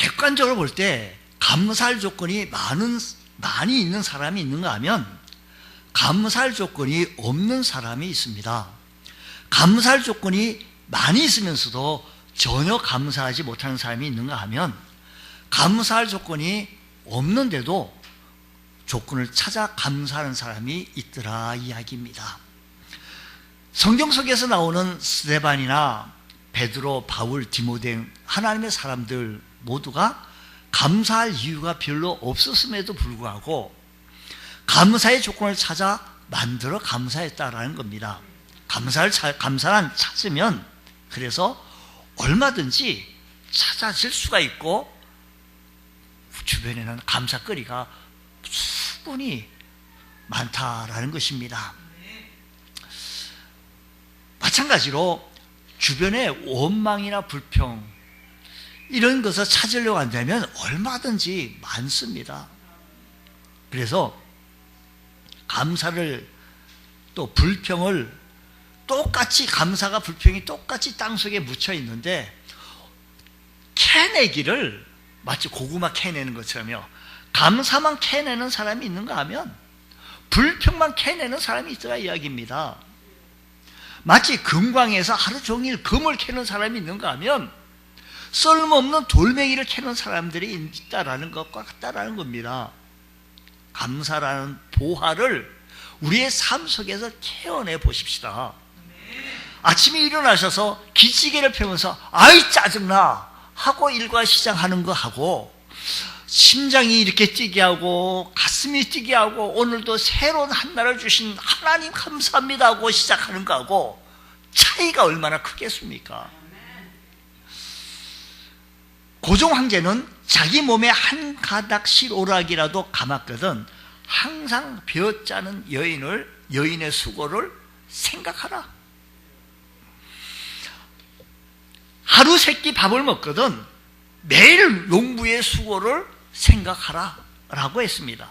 객관적으로 볼 때 감사할 조건이 많이 있는 사람이 있는가 하면 감사할 조건이 없는 사람이 있습니다. 감사할 조건이 많이 있으면서도 전혀 감사하지 못하는 사람이 있는가 하면 감사할 조건이 없는데도 조건을 찾아 감사하는 사람이 있더라 이야기입니다. 성경 속에서 나오는 스데반이나 베드로, 바울, 디모데 하나님의 사람들 모두가 감사할 이유가 별로 없었음에도 불구하고 감사의 조건을 찾아 만들어 감사했다라는 겁니다. 감사를 찾으면 그래서 얼마든지 찾아질 수가 있고 주변에는 감사거리가 충분히 많다라는 것입니다. 마찬가지로 주변에 원망이나 불평 이런 것을 찾으려고 한다면 얼마든지 많습니다. 그래서 감사를 또 불평을 똑같이 감사가 불평이 똑같이 땅속에 묻혀 있는데 캐내기를 마치 고구마 캐내는 것처럼요. 감사만 캐내는 사람이 있는가 하면 불평만 캐내는 사람이 있더라 이야기입니다. 마치 금광에서 하루 종일 금을 캐는 사람이 있는가 하면 쓸모없는 돌멩이를 캐는 사람들이 있다라는 것과 같다라는 겁니다. 감사라는 보화를 우리의 삶 속에서 캐어내 보십시다. 아침에 일어나셔서 기지개를 펴면서 아이 짜증나 하고 일과 시작하는 거 하고 심장이 이렇게 뛰게 하고 가슴이 뛰게 하고 오늘도 새로운 한 날을 주신 하나님 감사합니다 하고 시작하는 거하고 차이가 얼마나 크겠습니까? 고종 황제는 자기 몸에 한 가닥 실오락이라도 감았거든 항상 벼짜는 여인의 수고를 생각하라. 하루 세끼 밥을 먹거든 매일 농부의 수고를 생각하라 라고 했습니다.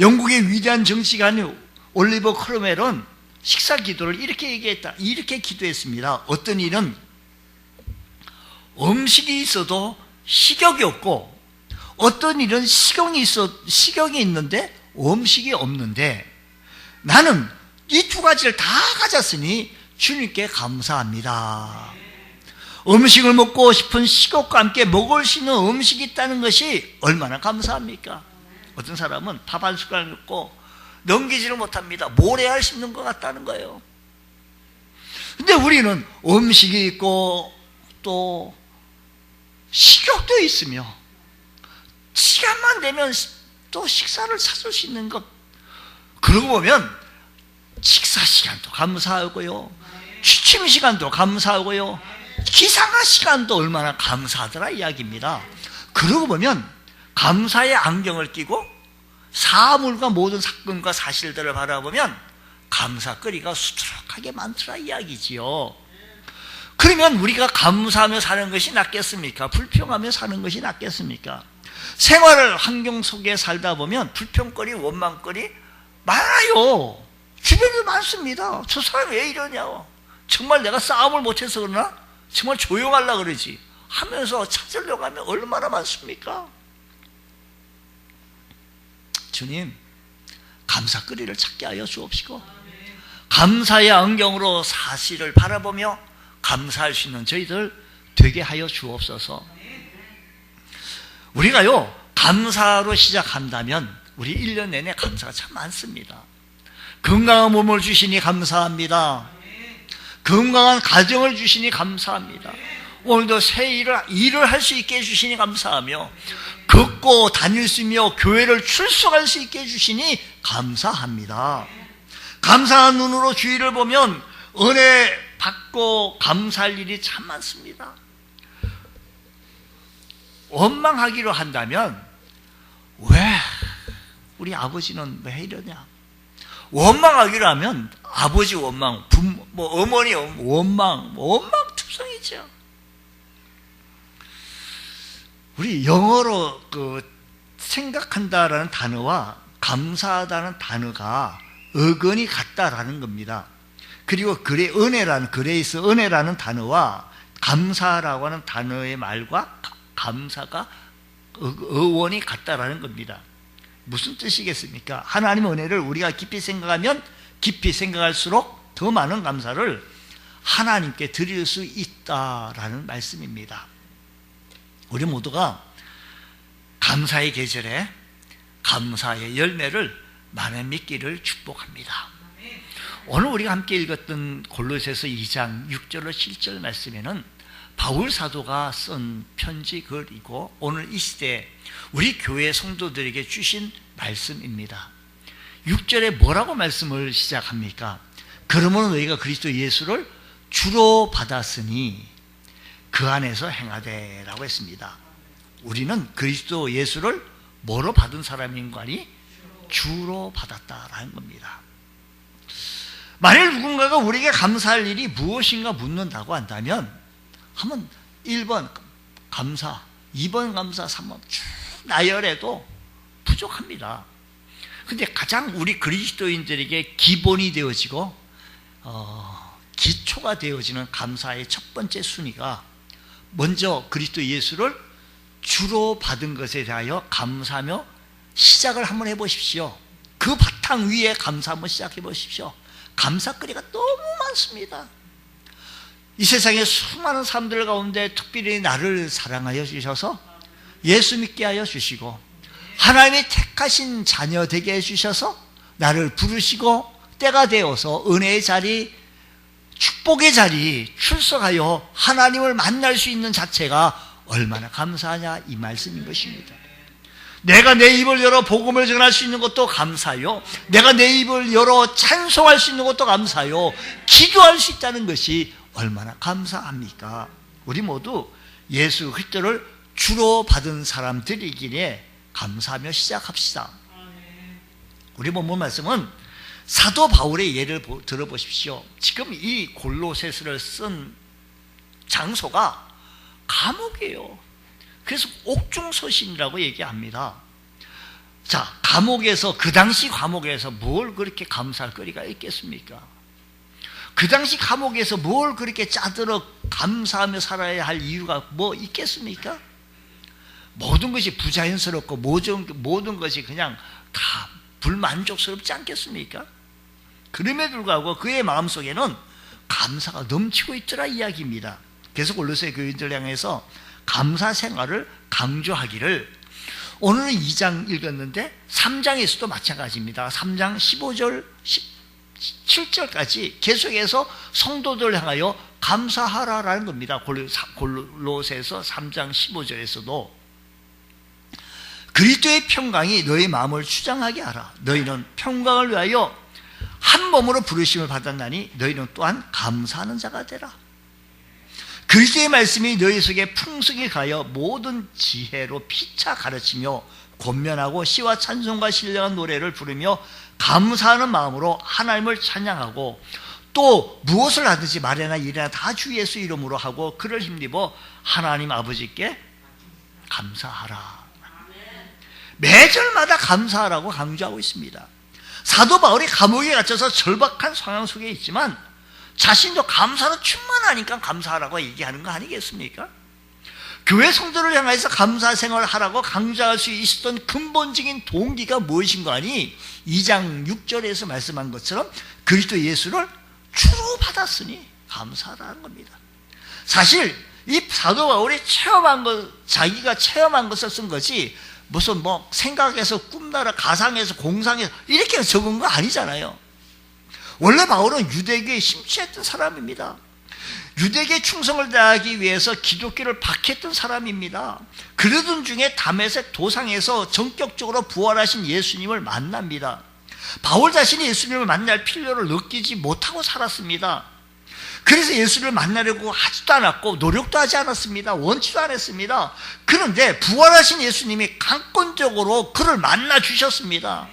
영국의 위대한 정치가인 올리버 크롬웰은 식사 기도를 이렇게 얘기했다. 이렇게 기도했습니다. 어떤 이는 음식이 있어도 식욕이 없고 어떤 일은 식욕이 있는데 음식이 없는데 나는 이 두 가지를 다 가졌으니 주님께 감사합니다. 음식을 먹고 싶은 식욕과 함께 먹을 수 있는 음식이 있다는 것이 얼마나 감사합니까? 어떤 사람은 밥 한 숟갈 먹고 넘기지를 못합니다. 모래알 씹는 것 같다는 거예요. 근데 우리는 음식이 있고 또 식욕도 있으며 시간만 되면 또 식사를 찾을 수 있는 것. 그러고 보면 식사 시간도 감사하고요. 취침 시간도 감사하고요. 기상하 시간도 얼마나 감사하더라 이야기입니다. 그러고 보면 감사의 안경을 끼고 사물과 모든 사건과 사실들을 바라보면 감사거리가 수두룩하게 많더라 이야기지요. 그러면 우리가 감사하며 사는 것이 낫겠습니까? 불평하며 사는 것이 낫겠습니까? 생활을 환경 속에 살다 보면 불평거리, 원망거리 많아요. 주변에 많습니다. 저 사람이 왜 이러냐고. 정말 내가 싸움을 못해서 그러나? 정말 조용하려고 그러지 하면서 찾으려고 하면 얼마나 많습니까? 주님 감사거리를 찾게 하여 주옵시고 감사의 안경으로 사실을 바라보며 감사할 수 있는 저희들 되게 하여 주옵소서. 우리가요 감사로 시작한다면 우리 1년 내내 감사가 참 많습니다. 건강한 몸을 주시니 감사합니다. 건강한 가정을 주시니 감사합니다. 오늘도 새 일을 할 수 있게 해주시니 감사하며 걷고 다닐 수 있며 교회를 출석할 수 있게 해주시니 감사합니다. 감사한 눈으로 주위를 보면 은혜 받고 감사할 일이 참 많습니다. 원망하기로 한다면 왜 우리 아버지는 왜 이러냐. 원망하기로 하면 아버지 원망, 어머니 원망, 원망투성이죠. 우리 영어로 생각한다라는 단어와 감사하다는 단어가 어근이 같다라는 겁니다. 그리고 그레이스 은혜라는 단어와 감사라고 하는 단어의 말과 감사가 의원이 같다라는 겁니다. 무슨 뜻이겠습니까? 하나님의 은혜를 우리가 깊이 생각하면 깊이 생각할수록 더 많은 감사를 하나님께 드릴 수 있다라는 말씀입니다. 우리 모두가 감사의 계절에 감사의 열매를 많이 맺기를 축복합니다. 오늘 우리가 함께 읽었던 골로새서 2장 6절로 7절 말씀에는 바울 사도가 쓴 편지 글이고 오늘 이 시대에 우리 교회 성도들에게 주신 말씀입니다. 6절에 뭐라고 말씀을 시작합니까? 그러므로 너희가 그리스도 예수를 주로 받았으니 그 안에서 행하되 라고 했습니다. 우리는 그리스도 예수를 뭐로 받은 사람인 거니? 주로 받았다라는 겁니다. 만일 누군가가 우리에게 감사할 일이 무엇인가 묻는다고 한다면 한번 1번 감사, 2번 감사, 3번 쭉 나열해도 부족합니다. 근데 가장 우리 그리스도인들에게 기본이 되어지고 기초가 되어지는 감사의 첫 번째 순위가 먼저 그리스도 예수를 주로 받은 것에 대하여 감사하며 시작을 한번 해보십시오. 그 바탕 위에 감사 한번 시작해 보십시오. 감사거리가 너무 많습니다. 이 세상에 수많은 사람들 가운데 특별히 나를 사랑하여 주셔서 예수 믿게 하여 주시고 하나님이 택하신 자녀 되게 해주셔서 나를 부르시고 때가 되어서 은혜의 자리, 축복의 자리 출석하여 하나님을 만날 수 있는 자체가 얼마나 감사하냐 이 말씀인 것입니다. 내가 내 입을 열어 복음을 전할 수 있는 것도 감사요. 내가 내 입을 열어 찬송할 수 있는 것도 감사요. 기도할 수 있다는 것이 얼마나 감사합니까? 우리 모두 예수 그리스도를 주로 받은 사람들이기에 감사하며 시작합시다. 우리 본문 말씀은 사도 바울의 예를 들어보십시오. 지금 이 골로새서를 쓴 장소가 감옥이에요. 그래서 옥중서신이라고 얘기합니다. 자, 감옥에서 그 당시 감옥에서 뭘 그렇게 감사할 거리가 있겠습니까? 그 당시 감옥에서 뭘 그렇게 짜들어 감사하며 살아야 할 이유가 뭐 있겠습니까? 모든 것이 부자연스럽고 모든 것이 그냥 다 불만족스럽지 않겠습니까? 그럼에도 불구하고 그의 마음속에는 감사가 넘치고 있더라 이야기입니다. 그래서 골로새 교인들 향해서 감사 생활을 강조하기를 오늘은 2장 읽었는데 3장에서도 마찬가지입니다. 3장 15절 17절까지 계속해서 성도들 향하여 감사하라라는 겁니다. 골로새서 3장 15절에서도 그리스도의 평강이 너희 마음을 추장하게 하라. 너희는 평강을 위하여 한 몸으로 부르심을 받았나니 너희는 또한 감사하는 자가 되라. 그리스도의 말씀이 너희 속에 풍성히 가여 모든 지혜로 피차 가르치며 권면하고 시와 찬송과 신령한 노래를 부르며 감사하는 마음으로 하나님을 찬양하고 또 무엇을 하든지 말이나 일이나 다 주 예수 이름으로 하고 그를 힘입어 하나님 아버지께 감사하라. 매절마다 감사하라고 강조하고 있습니다. 사도 바울이 감옥에 갇혀서 절박한 상황 속에 있지만 자신도 감사로 충만하니까 감사하라고 얘기하는 거 아니겠습니까? 교회 성도를 향해서 감사 생활을 하라고 강조할 수 있었던 근본적인 동기가 무엇인가 하니 2장 6절에서 말씀한 것처럼 그리스도 예수를 주로 받았으니 감사하라는 겁니다. 사실 이 사도 바울이 자기가 체험한 것을 쓴 것이 무슨 뭐 생각해서 꿈나라 가상해서 공상해서 이렇게 적은 거 아니잖아요. 원래 바울은 유대교에 심취했던 사람입니다. 유대교에 충성을 다하기 위해서 기독교를 박했던 사람입니다. 그러던 중에 다메섹 도상에서 전격적으로 부활하신 예수님을 만납니다. 바울 자신이 예수님을 만날 필요를 느끼지 못하고 살았습니다. 그래서 예수를 만나려고 하지도 않았고 노력도 하지 않았습니다. 원치도 않았습니다. 그런데 부활하신 예수님이 강권적으로 그를 만나 주셨습니다.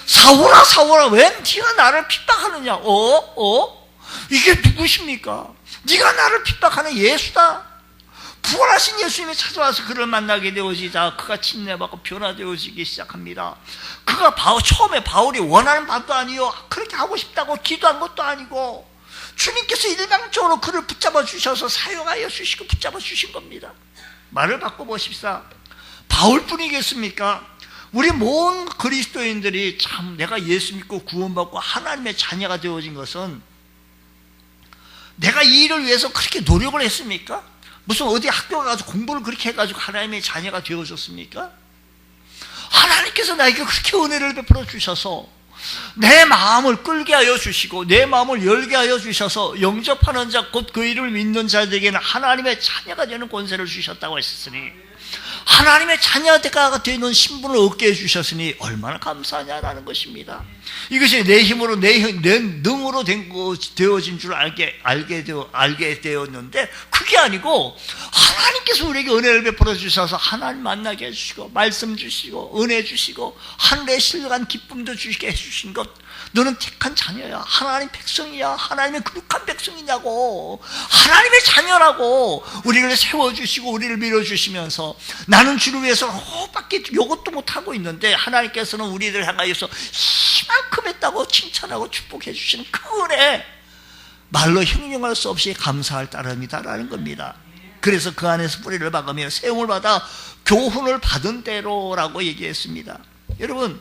사울아 사울아 왜 네가 나를 핍박하느냐? 이게 누구십니까? 네가 나를 핍박하는 예수다. 부활하신 예수님이 찾아와서 그를 만나게 되어지자 그가 침례받고 변화되어지기 시작합니다. 그가 처음에 바울이 원하는 바도 아니요 그렇게 하고 싶다고 기도한 것도 아니고 주님께서 일방적으로 그를 붙잡아 주셔서 사용하여 주시고 붙잡아 주신 겁니다. 말을 바꿔보십시오. 바울뿐이겠습니까? 우리 모든 그리스도인들이 참 내가 예수 믿고 구원받고 하나님의 자녀가 되어진 것은 내가 이 일을 위해서 그렇게 노력을 했습니까? 무슨 어디 학교 가가지고 공부를 그렇게 해가지고 하나님의 자녀가 되어졌습니까? 하나님께서 나에게 그렇게 은혜를 베풀어 주셔서 내 마음을 끌게 하여 주시고 내 마음을 열게 하여 주셔서 영접하는 자 곧 그 이름을 믿는 자들에게는 하나님의 자녀가 되는 권세를 주셨다고 했었으니 하나님의 자녀가 되는 신분을 얻게 해주셨으니 얼마나 감사하냐라는 것입니다. 이것이 내 힘으로 내 능으로 되어진 줄 알게 되었는데 그게 아니고 하나님께서 우리에게 은혜를 베풀어 주셔서 하나님 만나게 해주시고 말씀 주시고 은혜 주시고 하늘의 신령한 기쁨도 주시게 해주신 것. 너는 택한 자녀야. 하나님 백성이야. 하나님의 거룩한 백성이냐고. 하나님의 자녀라고 우리를 세워주시고 우리를 밀어주시면서 나는 주를 위해서 밖에 이것도 못하고 있는데 하나님께서는 우리를 향하여서 이만큼 했다고 칭찬하고 축복해 주시는 그 은혜 말로 형용할 수 없이 감사할 따름이다라는 겁니다. 그래서 그 안에서 뿌리를 박으며 세움을 받아 교훈을 받은 대로라고 얘기했습니다. 여러분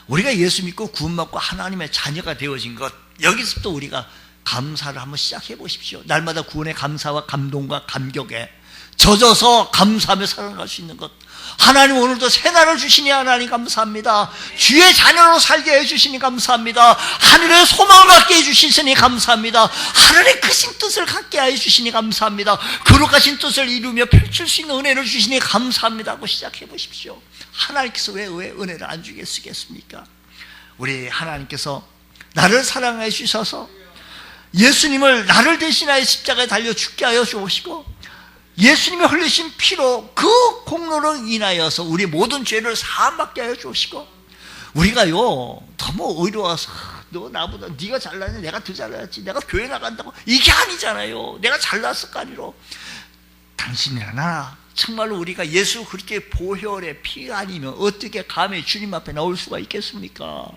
우리가 예수 믿고 구원받고 하나님의 자녀가 되어진 것 여기서부터 우리가 감사를 한번 시작해 보십시오. 날마다 구원의 감사와 감동과 감격에 젖어서 감사하며 살아갈 수 있는 것. 하나님 오늘도 새날을 주시니 하나님 감사합니다. 주의 자녀로 살게 해주시니 감사합니다. 하늘의 소망을 갖게 해주시니 감사합니다. 하늘의 크신 뜻을 갖게 해주시니 감사합니다. 거룩하신 뜻을 이루며 펼칠 수 있는 은혜를 주시니 감사합니다 하고 시작해 보십시오. 하나님께서 왜 은혜를 안 주겠습니까? 우리 하나님께서 나를 사랑해 주셔서 예수님을 나를 대신하여 십자가에 달려 죽게 하여 주시고 예수님이 흘리신 피로 그 공로로 인하여서 우리 모든 죄를 사함받게 하여 주시고 우리가요 너무 의로워서 너 나보다 네가 잘나냐 내가 더 잘나야지 내가 교회 나간다고 이게 아니잖아요. 내가 잘났을 거 아니로 당신이나 나 정말로 우리가 예수 그렇게 보혈의 피가 아니면 어떻게 감히 주님 앞에 나올 수가 있겠습니까?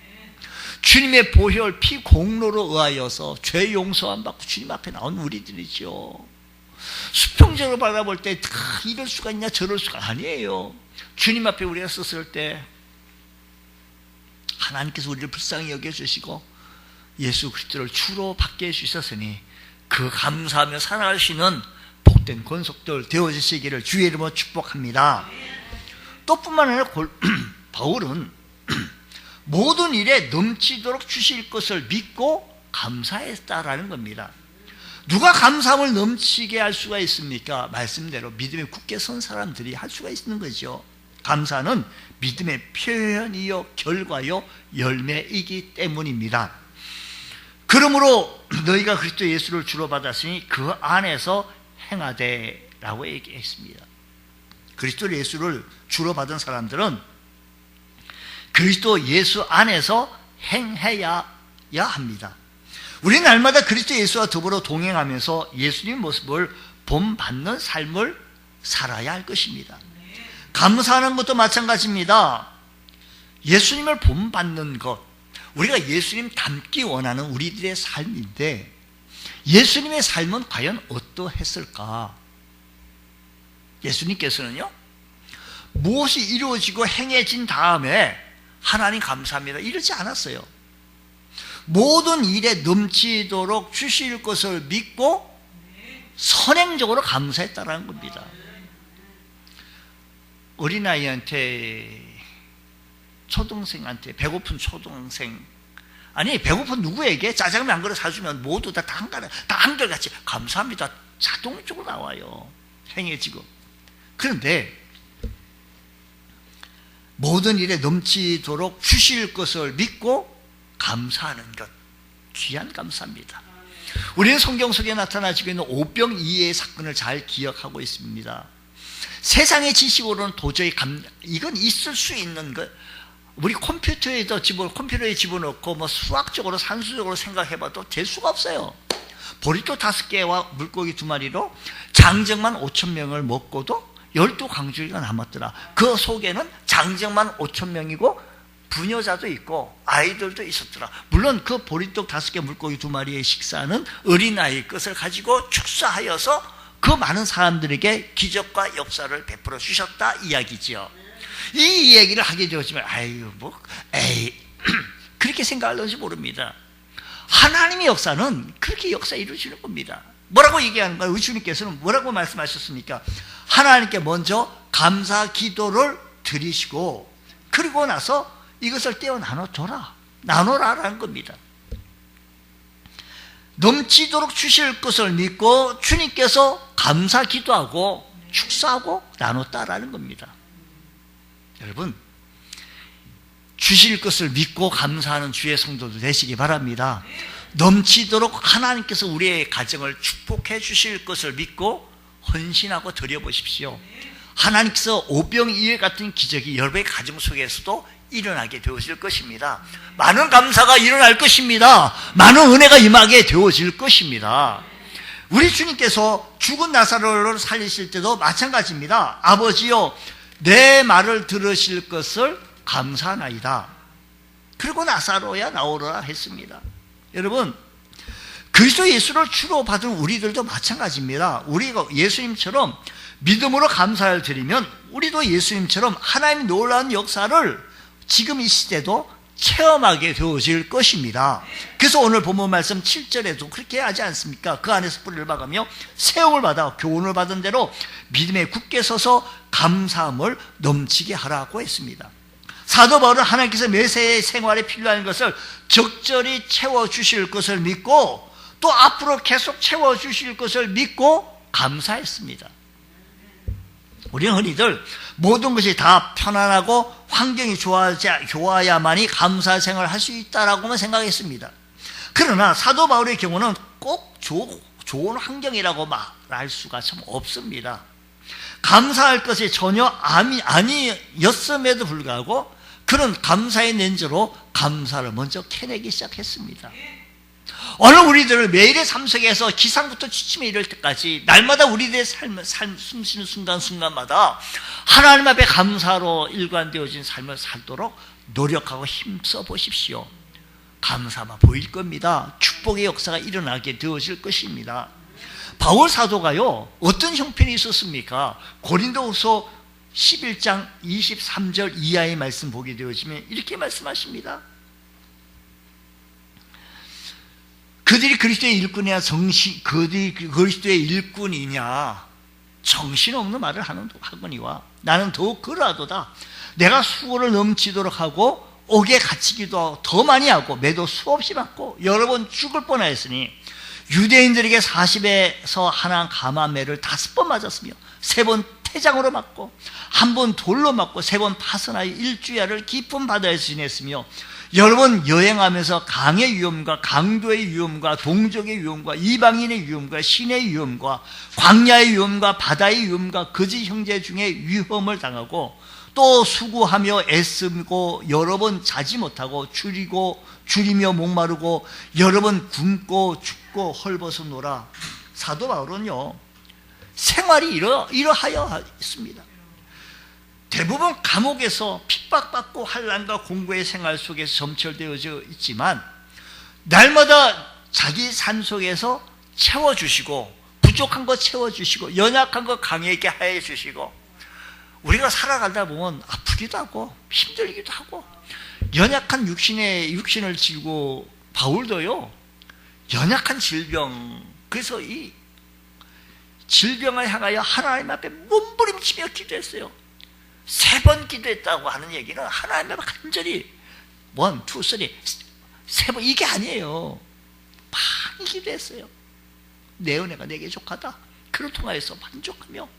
주님의 보혈 피 공로로 의하여서 죄 용서함 받고 주님 앞에 나온 우리들이죠. 수평적으로 바라볼 때 이럴 수가 있냐 저럴 수가 아니에요. 주님 앞에 우리가 섰을 때 하나님께서 우리를 불쌍히 여겨주시고 예수 그리스도를 주로 받게 해주셨으니 그 감사하며 살아가시는 복된 권속들 되어지시기를 주의 이름으로 축복합니다. 또 뿐만 아니라 바울은 모든 일에 넘치도록 주실 것을 믿고 감사했다라는 겁니다. 누가 감사함을 넘치게 할 수가 있습니까? 말씀대로 믿음에 굳게 선 사람들이 할 수가 있는 거죠. 감사는 믿음의 표현이요 결과요 열매이기 때문입니다. 그러므로 너희가 그리스도 예수를 주로 받았으니 그 안에서 행하되 라고 얘기했습니다. 그리스도 예수를 주로 받은 사람들은 그리스도 예수 안에서 행해야 합니다. 우리는 날마다 그리스도 예수와 더불어 동행하면서 예수님 모습을 본받는 삶을 살아야 할 것입니다. 감사하는 것도 마찬가지입니다. 예수님을 본받는 것, 우리가 예수님 닮기 원하는 우리들의 삶인데 예수님의 삶은 과연 어떠했을까? 예수님께서는요 무엇이 이루어지고 행해진 다음에 하나님 감사합니다 이러지 않았어요. 모든 일에 넘치도록 주실 것을 믿고 선행적으로 감사했다는 겁니다. 어린아이한테 초등생한테 배고픈 초등생 아니 배고픈 누구에게 짜장면 한 그릇 사주면 모두 다 한결같이 감사합니다 자동적으로 나와요. 행해지고. 그런데 모든 일에 넘치도록 주실 것을 믿고 감사하는 것 귀한 감사입니다. 우리는 성경 속에 나타나지고 있는 오병이의 사건을 잘 기억하고 있습니다. 세상의 지식으로는 도저히 이건 있을 수 있는 것 우리 컴퓨터에 집어넣고 뭐 수학적으로 산수적으로 생각해봐도 될 수가 없어요. 보리토 5개와 물고기 2마리로 장정만 5,000명을 먹고도 12강주리가 남았더라. 그 속에는 장정만 5,000명이고 부녀자도 있고 아이들도 있었더라. 물론 그 보리떡 5개 물고기 2마리의 식사는 어린아이 것을 가지고 축사하여서 그 많은 사람들에게 기적과 역사를 베풀어 주셨다 이야기지요. 이 이야기를 하게 되었지만 그렇게 생각할는지 모릅니다. 하나님의 역사는 그렇게 역사 이루어지는 겁니다. 뭐라고 얘기하는 거예요? 우리 주님께서는 뭐라고 말씀하셨습니까? 하나님께 먼저 감사 기도를 드리시고 그리고 나서 이것을 떼어 나눠라라는 겁니다. 넘치도록 주실 것을 믿고 주님께서 감사 기도하고 축사하고 나눴다라는 겁니다. 여러분, 주실 것을 믿고 감사하는 주의 성도들 되시기 바랍니다. 넘치도록 하나님께서 우리의 가정을 축복해 주실 것을 믿고 헌신하고 드려보십시오. 하나님께서 오병이어 같은 기적이 여러분의 가정 속에서도 일어나게 되어질 것입니다. 많은 감사가 일어날 것입니다. 많은 은혜가 임하게 되어질 것입니다. 우리 주님께서 죽은 나사로를 살리실 때도 마찬가지입니다. 아버지여, 내 말을 들으실 것을 감사하나이다. 그리고 나사로야 나오라 했습니다. 여러분, 그리스도 예수를 주로 받은 우리들도 마찬가지입니다. 우리가 예수님처럼 믿음으로 감사를 드리면 우리도 예수님처럼 하나님의 놀라운 역사를 지금 이 시대도 체험하게 되어질 것입니다. 그래서 오늘 본문 말씀 7절에도 그렇게 하지 않습니까? 그 안에서 뿌리를 박으며 세움을 받아 교훈을 받은 대로 믿음에 굳게 서서 감사함을 넘치게 하라고 했습니다. 사도 바울은 하나님께서 메시아의 생활에 필요한 것을 적절히 채워주실 것을 믿고 또 앞으로 계속 채워주실 것을 믿고 감사했습니다. 우리는 흔히들 모든 것이 다 편안하고 환경이 좋아야만이 감사 생활을 할 수 있다라고만 생각했습니다. 그러나 사도 바울의 경우는 꼭 좋은 환경이라고 말할 수가 참 없습니다. 감사할 것이 전혀 아니었음에도 불구하고 그런 감사의 렌즈로 감사를 먼저 캐내기 시작했습니다. 오늘 우리들을 매일의 삶 속에서 기상부터 취침에 이를 때까지 날마다 우리들의 숨쉬는 순간순간마다 하나님 앞에 감사로 일관되어진 삶을 살도록 노력하고 힘써 보십시오. 감사만 보일 겁니다. 축복의 역사가 일어나게 되어질 것입니다. 바울 사도가요, 어떤 형편이 있었습니까? 고린도후서 11장 23절 이하의 말씀 보게 되어지면 이렇게 말씀하십니다. 그들이 그리스도의 일꾼이냐 그들이 그리스도의 일꾼이냐 정신없는 말을 하거니와 나는 더욱 그러하도다. 내가 수고를 넘치도록 하고 옥에 갇히기도 더 많이 하고 매도 수없이 받고 여러 번 죽을 뻔하였으니 유대인들에게 40에서 하나 감화매를 5번 맞았으며 3번 태장으로 맞고 1번 돌로 맞고 3번 파선하여 일주야를 깊은 바다에서 지냈으며 여러 번 여행하면서 강의 위험과 강도의 위험과 동족의 위험과 이방인의 위험과 신의 위험과 광야의 위험과 바다의 위험과 거짓 형제 중에 위험을 당하고 또 수고하며 애쓰고 여러 번 자지 못하고 줄이며 목마르고 여러 번 굶고 죽고 헐벗어 놀아. 사도 바울은요, 생활이 이러하여 있습니다. 대부분 감옥에서 핍박받고 환난과 공고의 생활 속에서 점철되어져 있지만 날마다 자기 삶 속에서 채워주시고 부족한 거 채워주시고 연약한 거 강하게 하여 주시고 우리가 살아가다 보면 아프기도 하고 힘들기도 하고 연약한 육신을 지고 바울도요 연약한 질병 그래서 이 질병을 향하여 하나님 앞에 몸부림치며 기도했어요. 3번 기도했다고 하는 얘기는 하나님 앞에 간절히 1, 2, 3 번 이게 아니에요. 많이 기도했어요. 내 은혜가 내게 족하다. 그를 통하여서 만족하며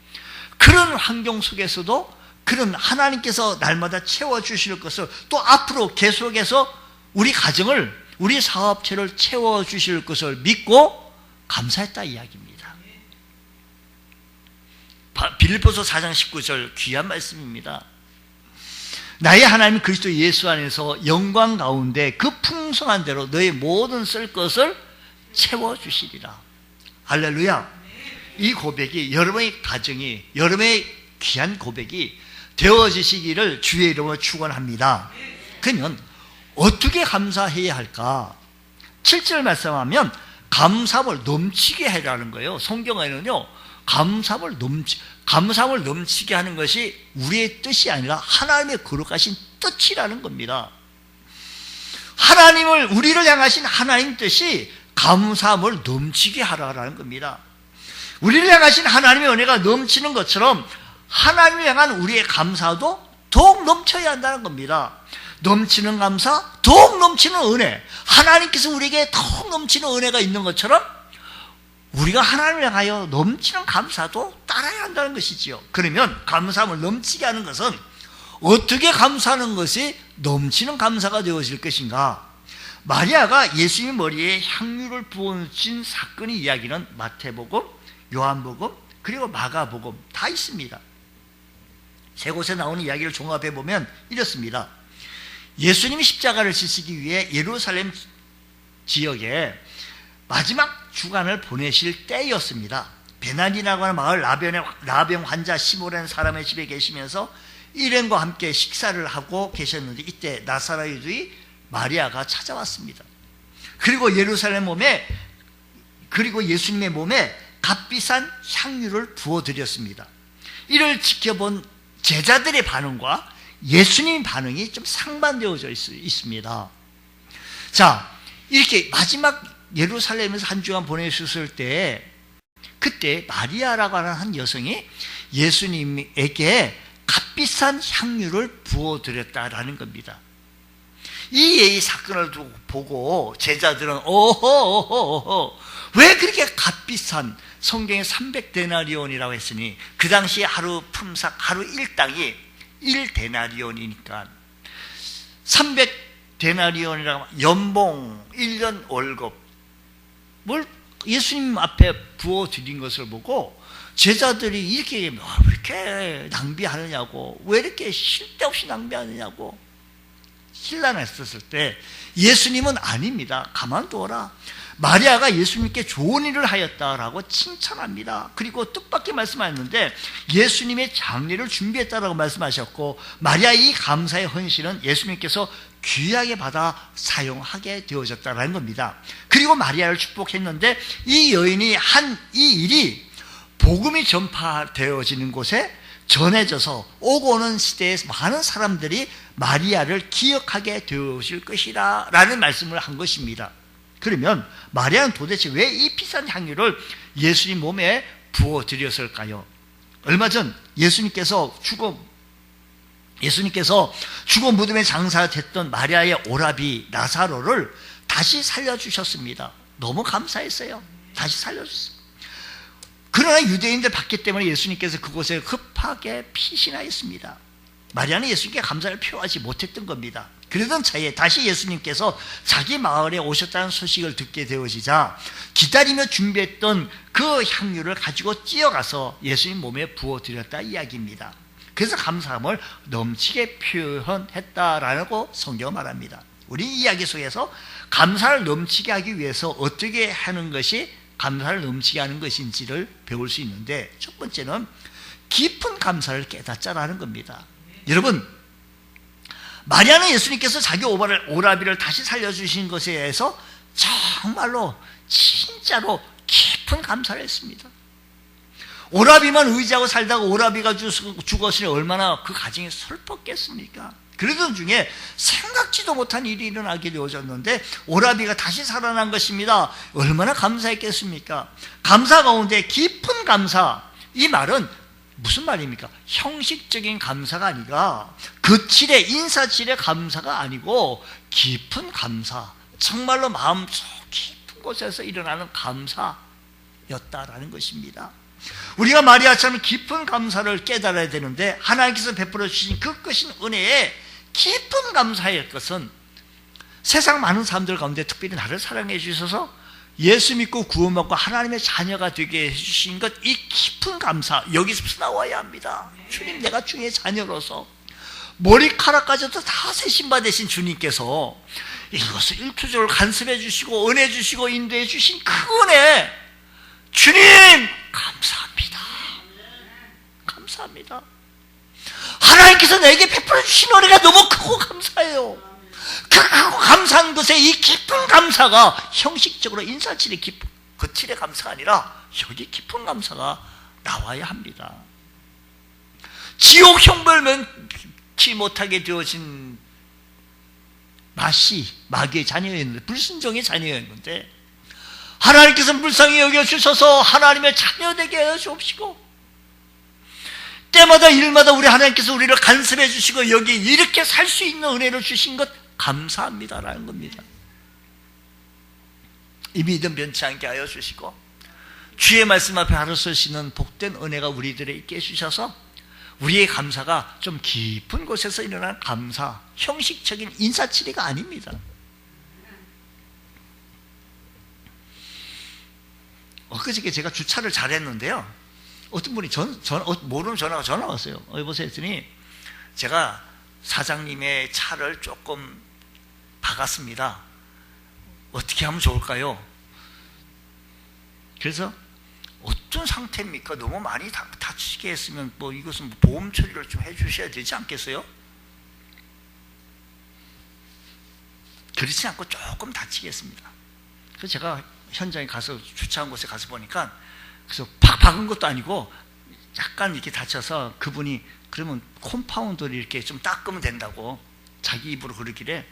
그런 환경 속에서도 그런 하나님께서 날마다 채워주실 것을 또 앞으로 계속해서 우리 가정을 우리 사업체를 채워주실 것을 믿고 감사했다 이야기입니다. 빌립보서 4장 19절 귀한 말씀입니다. 나의 하나님 그리스도 예수 안에서 영광 가운데 그 풍성한 대로 너의 모든 쓸 것을 채워주시리라. 할렐루야. 이 고백이 여러분의 가정이 여러분의 귀한 고백이 되어지시기를 주의 이름으로 축원합니다. 그러면 어떻게 감사해야 할까? 7절 말씀하면 감사함을 넘치게 해라는 거예요. 성경에는요, 감사함을 넘치게 하는 것이 우리의 뜻이 아니라 하나님의 거룩하신 뜻이라는 겁니다. 우리를 향하신 하나님 뜻이 감사함을 넘치게 하라는 겁니다. 우리를 향하신 하나님의 은혜가 넘치는 것처럼 하나님을 향한 우리의 감사도 더욱 넘쳐야 한다는 겁니다. 넘치는 감사, 더욱 넘치는 은혜. 하나님께서 우리에게 더욱 넘치는 은혜가 있는 것처럼 우리가 하나님을 향하여 넘치는 감사도 따라야 한다는 것이지요. 그러면 감사함을 넘치게 하는 것은 어떻게 감사하는 것이 넘치는 감사가 되어질 것인가? 마리아가 예수님 머리에 향유를 부어준 사건의 이야기는 마태복음, 요한복음, 그리고 마가복음 다 있습니다. 세 곳에 나오는 이야기를 종합해 보면 이렇습니다. 예수님이 십자가를 지시기 위해 예루살렘 지역에 마지막 주간을 보내실 때였습니다. 베나니라고 하는 마을 나병 환자 시몬이라는 사람의 집에 계시면서 일행과 함께 식사를 하고 계셨는데 이때 나사렛 유대인 마리아가 찾아왔습니다. 그리고 예수님의 몸에 값비싼 향유를 부어드렸습니다. 이를 지켜본 제자들의 반응과 예수님의 반응이 좀 상반되어져 있습니다. 자, 이렇게 마지막 예루살렘에서 한 주간 보내셨을 때 그때 마리아라고 하는 한 여성이 예수님에게 값비싼 향유를 부어드렸다라는 겁니다. 이 사건을 보고 제자들은 왜 그렇게 값비싼, 성경에 300데나리온이라고 했으니 그 당시 하루 품삯, 하루 일당이 1데나리온이니까 300데나리온이라고 연봉, 1년 월급 뭘 예수님 앞에 부어드린 것을 보고 제자들이 이렇게 왜 이렇게 낭비하느냐고, 왜 이렇게 쉴 데 없이 낭비하느냐고 신란했었을 때 예수님은 아닙니다. 가만두어라. 마리아가 예수님께 좋은 일을 하였다라고 칭찬합니다. 그리고 뜻밖의 말씀하셨는데 예수님의 장례를 준비했다라고 말씀하셨고 마리아의 이 감사의 헌신은 예수님께서 귀하게 받아 사용하게 되어졌다라는 겁니다. 그리고 마리아를 축복했는데 이 여인이 한 이 일이 복음이 전파되어지는 곳에 전해져서 오고 오는 시대에 많은 사람들이 마리아를 기억하게 되어질 것이라 라는 말씀을 한 것입니다. 그러면 마리아는 도대체 왜 이 비싼 향유를 예수님 몸에 부어드렸을까요? 얼마 전 예수님께서 죽어 무덤에 장사됐던 마리아의 오라비 나사로를 다시 살려주셨습니다. 너무 감사했어요. 다시 살려주셨어요. 그러나 유대인들 받기 때문에 예수님께서 그곳에 급하게 피신하였습니다. 마리아는 예수님께 감사를 표하지 못했던 겁니다. 그러던 차에 다시 예수님께서 자기 마을에 오셨다는 소식을 듣게 되어지자 기다리며 준비했던 그 향유를 가지고 뛰어가서 예수님 몸에 부어드렸다 이야기입니다. 그래서 감사함을 넘치게 표현했다라고 성경은 말합니다. 우리 이야기 속에서 감사를 넘치게 하기 위해서 어떻게 하는 것이 감사를 넘치게 하는 것인지를 배울 수 있는데 첫 번째는 깊은 감사를 깨닫자라는 겁니다. 여러분, 마리아는 예수님께서 자기 오라비를 다시 살려주신 것에 대해서 정말로 진짜로 깊은 감사를 했습니다. 오라비만 의지하고 살다가 오라비가 죽었으니 얼마나 그 가정이 슬펐겠습니까? 그러던 중에 생각지도 못한 일이 일어나게 되어졌는데 오라비가 다시 살아난 것입니다. 얼마나 감사했겠습니까? 감사 가운데 깊은 감사, 이 말은 무슨 말입니까? 형식적인 감사가 아니라 거칠의 인사질의 감사가 아니고 깊은 감사, 정말로 마음속 깊은 곳에서 일어나는 감사였다라는 것입니다. 우리가 마리아처럼 깊은 감사를 깨달아야 되는데 하나님께서 베풀어 주신 그 크신 은혜에 깊은 감사의 것은 세상 많은 사람들 가운데 특별히 나를 사랑해 주셔서 예수 믿고 구원받고 하나님의 자녀가 되게 해주신 것, 이 깊은 감사, 여기서부터 나와야 합니다. 주님, 내가 주의 자녀로서 머리카락까지도 다 세신받으신 주님께서 이것을 일투족을 간섭해 주시고 은혜 주시고 인도해 주신 그 은혜, 주님 감사합니다. 감사합니다. 하나님께서 내게 베풀어 주신 은혜가 너무 크고 감사해요. 크고 감사한 것에 이 깊은 감사가 형식적으로 인사치레 깊은 거칠의 감사가 아니라 여기 깊은 감사가 나와야 합니다. 지옥 형벌 면치 못하게 되어진 마귀의 자녀였는데, 불순종의 자녀였는데 하나님께서 불쌍히 여겨주셔서 하나님의 자녀되게 하여 주옵시고, 때마다 일마다 우리 하나님께서 우리를 간섭해 주시고 여기 이렇게 살 수 있는 은혜를 주신 것 감사합니다라는 겁니다. 이 믿음 변치 않게 하여 주시고 주의 말씀 앞에 하루 서시는 복된 은혜가 우리들에게 있게 해주셔서 우리의 감사가 좀 깊은 곳에서 일어난 감사, 형식적인 인사치레가 아닙니다. 엊그저께 제가 주차를 잘했는데요, 어떤 분이 모르는 전화가 왔어요. 여보세요 했더니 제가 사장님의 차를 조금 박았습니다. 어떻게 하면 좋을까요? 그래서 어떤 상태입니까? 너무 많이 다치게 했으면 뭐 이것은 보험 처리를 좀 해주셔야 되지 않겠어요? 그렇지 않고 조금 다치게 했습니다. 그래서 제가 현장에 가서 주차한 곳에 가서 보니까, 그래서 팍 박은 것도 아니고 약간 이렇게 다쳐서 그분이 그러면 컴파운드를 이렇게 좀 닦으면 된다고 자기 입으로 그러길래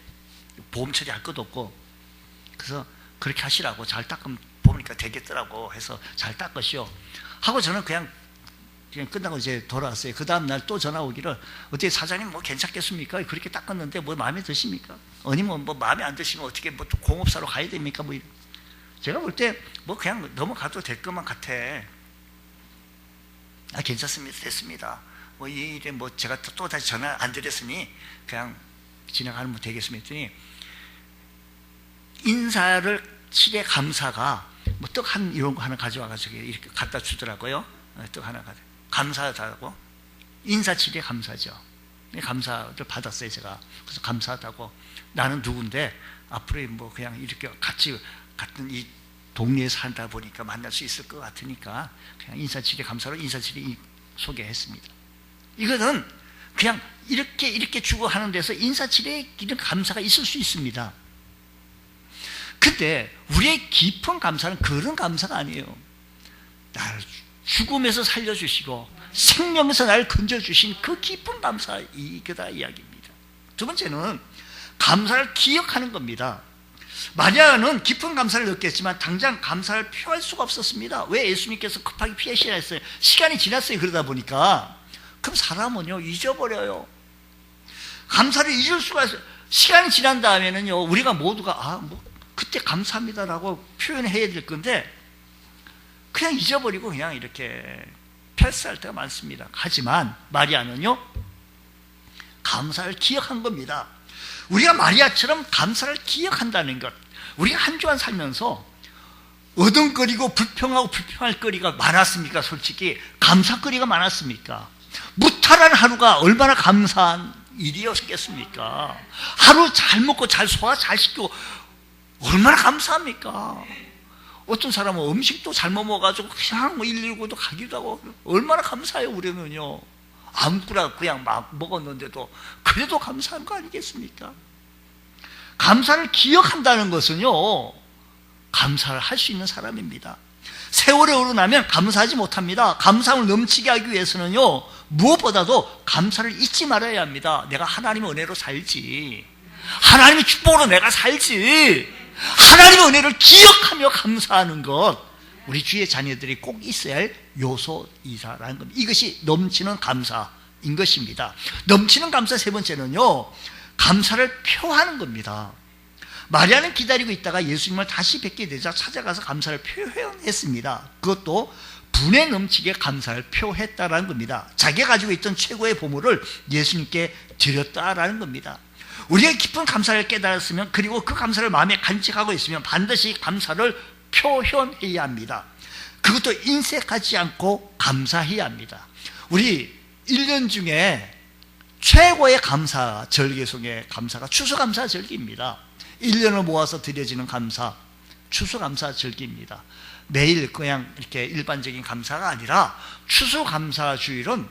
보험 처리할 것도 없고, 그래서 그렇게 하시라고, 잘 닦으면 보니까 되겠더라고 해서 잘 닦으시오 하고 저는 그냥 끝나고 이제 돌아왔어요. 그 다음날 또 전화 오기를, 어떻게 사장님 뭐 괜찮겠습니까? 그렇게 닦았는데 뭐 마음에 드십니까? 아니면 뭐 마음에 안 드시면 어떻게 뭐 공업사로 가야 됩니까? 뭐 제가 볼 때 뭐 그냥 넘어가도 될 것만 같아. 아, 괜찮습니다. 됐습니다. 뭐 이 일에 뭐 제가 또 다시 전화 안 드렸으니 그냥 지나가면 되겠습니다 했더니, 인사를 치레 감사가 뭐 떡 이런 거 하나 가져와가지고 이렇게 갖다 주더라고요. 떡 하나 감사하다고, 인사치레 감사죠. 감사를 받았어요 제가. 그래서 감사하다고, 나는 누군데 앞으로 뭐 그냥 이렇게 같이 같은 이 동네에 살다 보니까 만날 수 있을 것 같으니까 그냥 인사치레 감사로 인사치레 소개했습니다. 이거는 그냥 이렇게 주고 하는 데서 인사치레 이런 감사가 있을 수 있습니다. 근데 우리의 깊은 감사는 그런 감사가 아니에요. 나를 죽음에서 살려주시고 생명에서 나를 건져주신 그 깊은 감사, 이거다 이야기입니다. 두 번째는 감사를 기억하는 겁니다. 마리아는 깊은 감사를 느꼈지만 당장 감사를 표할 수가 없었습니다. 왜? 예수님께서 급하게 피하시라 했어요. 시간이 지났어요. 그러다 보니까. 그럼 사람은요 잊어버려요. 감사를 잊을 수가 있어요. 시간이 지난 다음에는요 우리가 모두가 뭐 그때 감사합니다라고 표현해야 될 건데 그냥 잊어버리고 그냥 이렇게 패스할 때가 많습니다. 하지만 마리아는요 감사를 기억한 겁니다. 우리가 마리아처럼 감사를 기억한다는 것, 우리가 한 주간 살면서 어등거리고 불평하고 불평할 거리가 많았습니까? 솔직히 감사거리가 많았습니까? 무탈한 하루가 얼마나 감사한 일이었겠습니까? 하루 잘 먹고 잘 소화 잘 시키고 얼마나 감사합니까? 어떤 사람은 음식도 잘못 먹어가지고 그냥 119도 가기도 하고 얼마나 감사해요. 우리는요 아무거나 그냥 막 먹었는데도 그래도 감사한 거 아니겠습니까? 감사를 기억한다는 것은요 감사를 할 수 있는 사람입니다. 세월이 오르나면 감사하지 못합니다. 감사함을 넘치게 하기 위해서는요 무엇보다도 감사를 잊지 말아야 합니다. 내가 하나님의 은혜로 살지, 하나님의 축복으로 내가 살지, 하나님의 은혜를 기억하며 감사하는 것, 우리 주의 자녀들이 꼭 있어야 할 요소이다라는 겁니다. 이것이 넘치는 감사인 것입니다. 넘치는 감사 세 번째는요 감사를 표하는 겁니다. 마리아는 기다리고 있다가 예수님을 다시 뵙게 되자 찾아가서 감사를 표현했습니다. 그것도 분에 넘치게 감사를 표했다라는 겁니다. 자기가 가지고 있던 최고의 보물을 예수님께 드렸다라는 겁니다. 우리가 깊은 감사를 깨달았으면, 그리고 그 감사를 마음에 간직하고 있으면 반드시 감사를 표현해야 합니다. 그것도 인색하지 않고 감사해야 합니다. 우리 1년 중에 최고의 감사 절기 속의 감사가 추수감사 절기입니다. 1년을 모아서 드려지는 감사, 추수감사 절기입니다. 매일 그냥 이렇게 일반적인 감사가 아니라 추수감사 주일은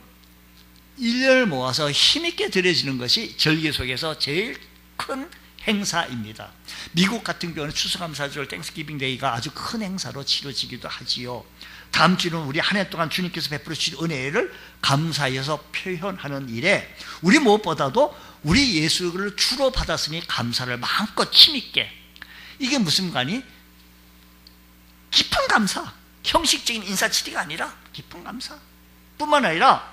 1년을 모아서 힘있게 드려지는 것이 절기 속에서 제일 큰 행사입니다. 미국 같은 경우는 추수감사절 땡스기빙 데이가 아주 큰 행사로 치러지기도 하지요. 다음 주는 우리 한 해 동안 주님께서 베풀어 주신 은혜를 감사해서 표현하는 일에 우리 무엇보다도 우리 예수를 주로 받았으니 감사를 마음껏 힘있게, 이게 무슨 관이? 깊은 감사, 형식적인 인사치레가 아니라 깊은 감사 뿐만 아니라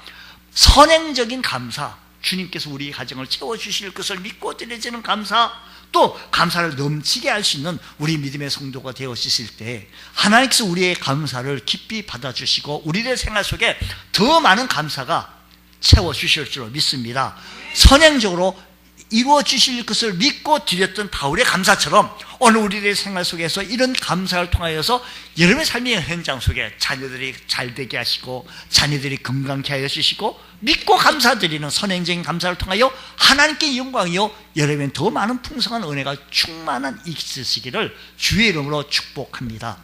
선행적인 감사, 주님께서 우리 가정을 채워주실 것을 믿고 드려지는 감사, 또 감사를 넘치게 할 수 있는 우리 믿음의 성도가 되어주실 때 하나님께서 우리의 감사를 깊이 받아주시고 우리의 생활 속에 더 많은 감사가 채워주실 줄 믿습니다. 선행적으로 이루어주실 것을 믿고 드렸던 바울의 감사처럼 오늘 우리의 생활 속에서 이런 감사를 통하여서 여러분의 삶의 현장 속에 자녀들이 잘 되게 하시고 자녀들이 건강케 하여 주시고 믿고 감사드리는 선행적인 감사를 통하여 하나님께 영광이요 여러분의 더 많은 풍성한 은혜가 충만한 있으시기를 주의 이름으로 축복합니다.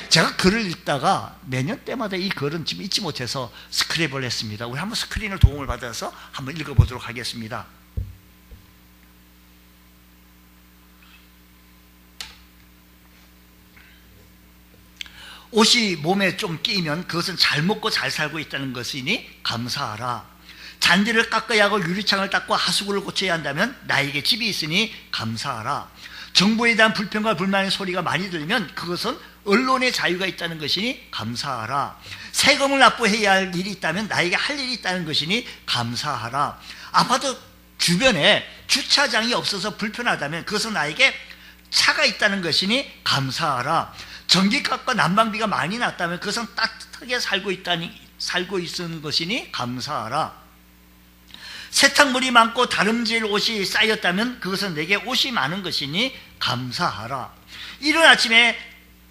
제가 글을 읽다가 매년 때마다 이 글은 지금 잊지 못해서 스크랩을 했습니다. 우리 한번 스크린을 도움을 받아서 한번 읽어보도록 하겠습니다. 옷이 몸에 좀 끼면 그것은 잘 먹고 잘 살고 있다는 것이니 감사하라. 잔디를 깎아야 하고 유리창을 닦고 하수구를 고쳐야 한다면 나에게 집이 있으니 감사하라. 정부에 대한 불평과 불만의 소리가 많이 들리면 그것은 언론의 자유가 있다는 것이니 감사하라. 세금을 납부해야 할 일이 있다면 나에게 할 일이 있다는 것이니 감사하라. 아파트 주변에 주차장이 없어서 불편하다면 그것은 나에게 차가 있다는 것이니 감사하라. 전기값과 난방비가 많이 났다면 그것은 따뜻하게 살고 있는 것이니 감사하라. 세탁물이 많고 다름질 옷이 쌓였다면 그것은 내게 옷이 많은 것이니 감사하라. 이른 아침에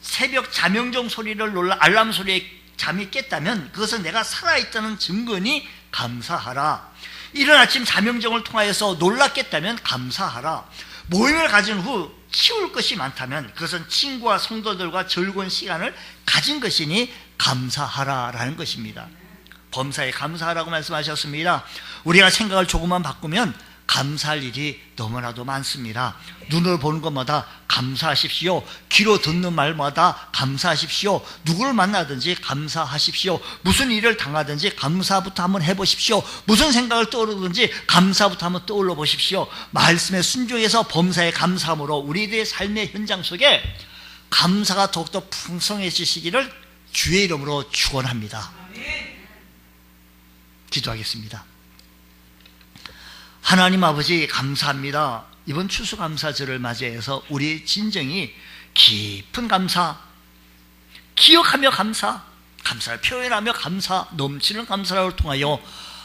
새벽 자명종 소리를 놀라 알람 소리에 잠이 깼다면 그것은 내가 살아있다는 증거니 감사하라. 이른 아침 자명종을 통하여서 놀랐겠다면 감사하라. 모임을 가진 후 치울 것이 많다면 그것은 친구와 성도들과 즐거운 시간을 가진 것이니 감사하라라는 것입니다. 범사에 감사하라고 말씀하셨습니다. 우리가 생각을 조금만 바꾸면 감사할 일이 너무나도 많습니다. 눈으로 보는 것마다 감사하십시오. 귀로 듣는 말마다 감사하십시오. 누구를 만나든지 감사하십시오. 무슨 일을 당하든지 감사부터 한번 해보십시오. 무슨 생각을 떠오르든지 감사부터 한번 떠올려 보십시오. 말씀에 순종해서 범사에 감사함으로 우리들의 삶의 현장 속에 감사가 더욱더 풍성해지시기를 주의 이름으로 축원합니다. 기도하겠습니다. 하나님 아버지 감사합니다. 이번 추수감사절을 맞이해서 우리의 진정이 깊은 감사, 기억하며 감사, 감사를 표현하며 감사, 넘치는 감사를 통하여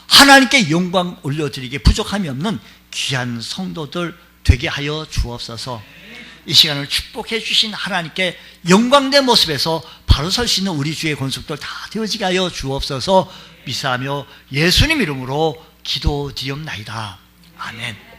하나님께 영광 올려드리기에 부족함이 없는 귀한 성도들 되게 하여 주옵소서. 이 시간을 축복해 주신 하나님께 영광된 모습에서 바로 설 수 있는 우리 주의 권속들 다 되어지게 하여 주옵소서. 미사하며 예수님 이름으로 기도드리옵나이다. 아멘.